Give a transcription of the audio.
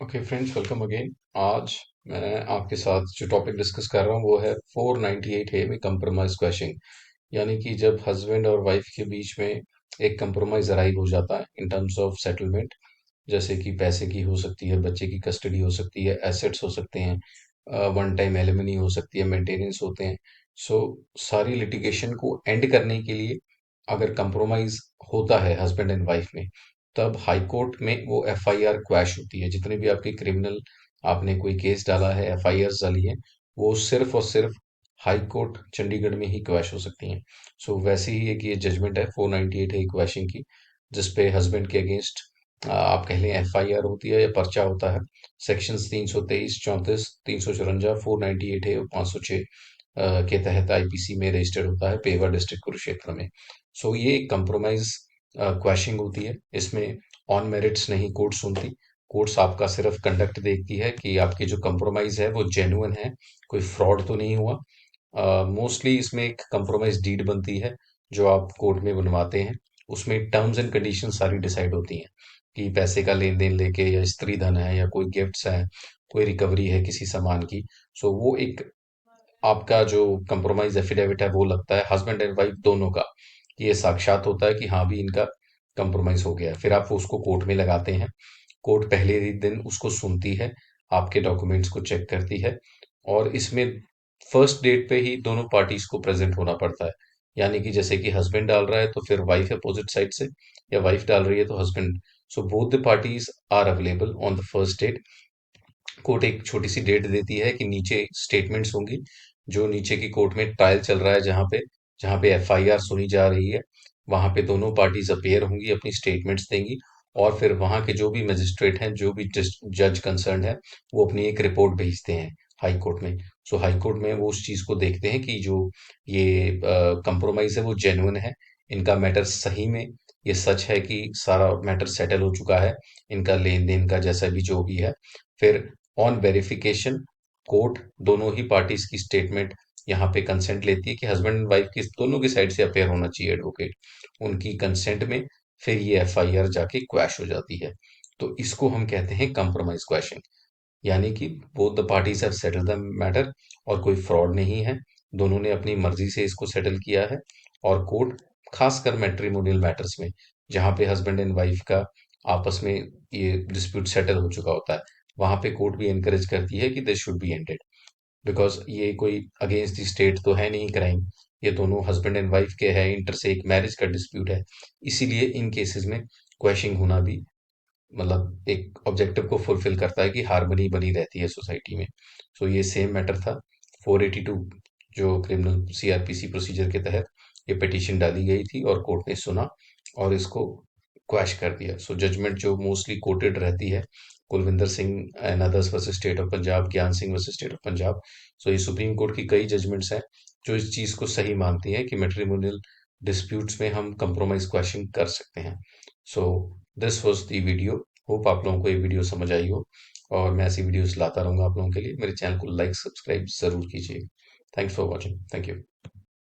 Okay friends, welcome again. आज मैं आपके साथ जो टॉपिक डिस्कस कर रहा हूँ वो है 498 ए में कंप्रोमाइज क्वेश्चन। यानी कि जब हस्बैंड और वाइफ के बीच में एक कंप्रोमाइज अराइव हो जाता है इन टर्म्स ऑफ सेटलमेंट। जैसे कि पैसे की हो सकती है, बच्चे की कस्टडी हो सकती है, एसेट्स हो सकते हैं, वन टाइम एलिमनी हो सकती है, मेंटेनेंस होते हैं। सो सारी लिटिगेशन को एंड करने के लिए अगर कंप्रोमाइज होता है हस्बैंड एंड वाइफ में, तब हाई कोर्ट में वो एफआईआर क्वैश होती है। जितने भी आपके क्रिमिनल आपने कोई केस डाला है, एफआईआर डाली है, वो सिर्फ और सिर्फ हाई कोर्ट चंडीगढ़ में ही क्वैश हो सकती हैं। सो वैसे ही एक ये जजमेंट है 498 है क्वैशिंग की, जिसपे हस्बैंड के अगेंस्ट आप कह लें एफआईआर होती है या पर्चा होता है। सेक्शंस 323, 34, 354, 498 है और 506 के तहत आईपीसी में रजिस्टर्ड होता है पेवा डिस्ट्रिक्ट कुरुक्षेत्र में। सो ये कंप्रोमाइज क्वैशिंग होती है। इसमें ऑन मेरिट्स नहीं कोर्ट सुनती। कोर्ट्स आपका सिर्फ कंडक्ट देखती है कि आपकी जो कंप्रोमाइज है वो जेन्युइन है, कोई फ्रॉड तो नहीं हुआ। मोस्टली इसमें एक कंप्रोमाइज डीड बनती है जो आप कोर्ट में बनवाते हैं। उसमें टर्म्स एंड कंडीशन सारी डिसाइड होती हैं कि पैसे का लेन देन लेके, या स्त्री धन है, या कोई गिफ्ट्स है, कोई रिकवरी है किसी सामान की। सो वो एक आपका जो कंप्रोमाइज एफिडेविट है वो लगता है हस्बैंड एंड वाइफ दोनों का, कि ये साक्षात होता है कि हाँ भी इनका कंप्रोमाइज हो गया है। फिर आप उसको कोर्ट में लगाते हैं। कोर्ट पहले ही दिन उसको सुनती है, आपके डॉक्यूमेंट्स को चेक करती है, और इसमें फर्स्ट डेट पे ही दोनों पार्टीज को प्रेजेंट होना पड़ता है। यानी कि जैसे कि हस्बैंड डाल रहा है तो फिर वाइफ अपोजिट साइड से, या वाइफ डाल रही है तो husband. So both the parties are available on the first date. Court एक छोटी सी डेट देती है कि नीचे स्टेटमेंट्स होंगी। जो नीचे की कोर्ट में ट्रायल चल रहा है, जहाँ पे एफआईआर सुनी जा रही है, वहां पे दोनों पार्टीज अपेयर होंगी, अपनी स्टेटमेंट्स देंगी। और फिर वहां के जो भी मजिस्ट्रेट हैं, जो भी जज कंसर्न है, वो अपनी एक रिपोर्ट भेजते हैं हाई कोर्ट में। सो हाई कोर्ट में वो उस चीज को देखते हैं कि जो ये कंप्रोमाइज है वो जेन्युइन है, इनका मैटर सही में ये सच है कि सारा मैटर सेटल हो चुका है, इनका लेन देन का जैसा भी जो भी है। फिर ऑन वेरिफिकेशन, कोर्ट दोनों ही पार्टीज की स्टेटमेंट यहाँ पे कंसेंट लेती है कि हस्बैंड एंड वाइफ की दोनों की साइड से अपेयर होना चाहिए एडवोकेट। उनकी कंसेंट में फिर ये एफआईआर जाके क्वैश हो जाती है। तो इसको हम कहते हैं कंप्रोमाइज क्वैशिंग। यानी कि both the parties have settled the matter, और कोई फ्रॉड नहीं है, दोनों ने अपनी मर्जी से इसको सेटल किया है। और कोर्ट, खासकर मैट्रिमोनियल मैटर्स में, जहां पे हस्बैंड एंड वाइफ का आपस में ये डिस्प्यूट सेटल हो चुका होता है, वहां पे कोर्ट भी एनकरेज करती है कि this should be ended. Because ये कोई अगेंस्ट द स्टेट तो है नहीं क्राइम, ये दोनों हस्बैंड एंड वाइफ के है, इंटर से एक मैरिज का डिस्प्यूट है। इसीलिए इन केसेस में क्वैशिंग होना भी मतलब एक ऑब्जेक्टिव को फुलफिल करता है कि हार्मनी बनी रहती है सोसाइटी में। सो ये सेम मैटर था 482, जो क्रिमिनल सीआरपीसी प्रोसीजर के तहत ये पिटीशन डाली गई थी, और कोर्ट ने सुना और इसको क्वैश कर दिया। सो जजमेंट जो मोस्टली कोटेड रहती है, Kulwinder Singh and others versus state of Punjab, Gyan Singh versus state of Punjab. So ये सुप्रीम कोर्ट की कई जजमेंट्स हैं जो इस चीज को सही मानती हैं कि मैट्रिमोनियल डिस्प्यूट्स में हम कंप्रोमाइज क्वैशिंग कर सकते हैं। So this was the video. Hope आप लोगों को ये वीडियो समझ आई हो, और मैं ऐसी वीडियोस लाता रहूंगा आप लोगों के लिए। मेरे चैनल को लाइक सब्सक्राइब जरूर कीजिए। Thanks for watching. Thank you.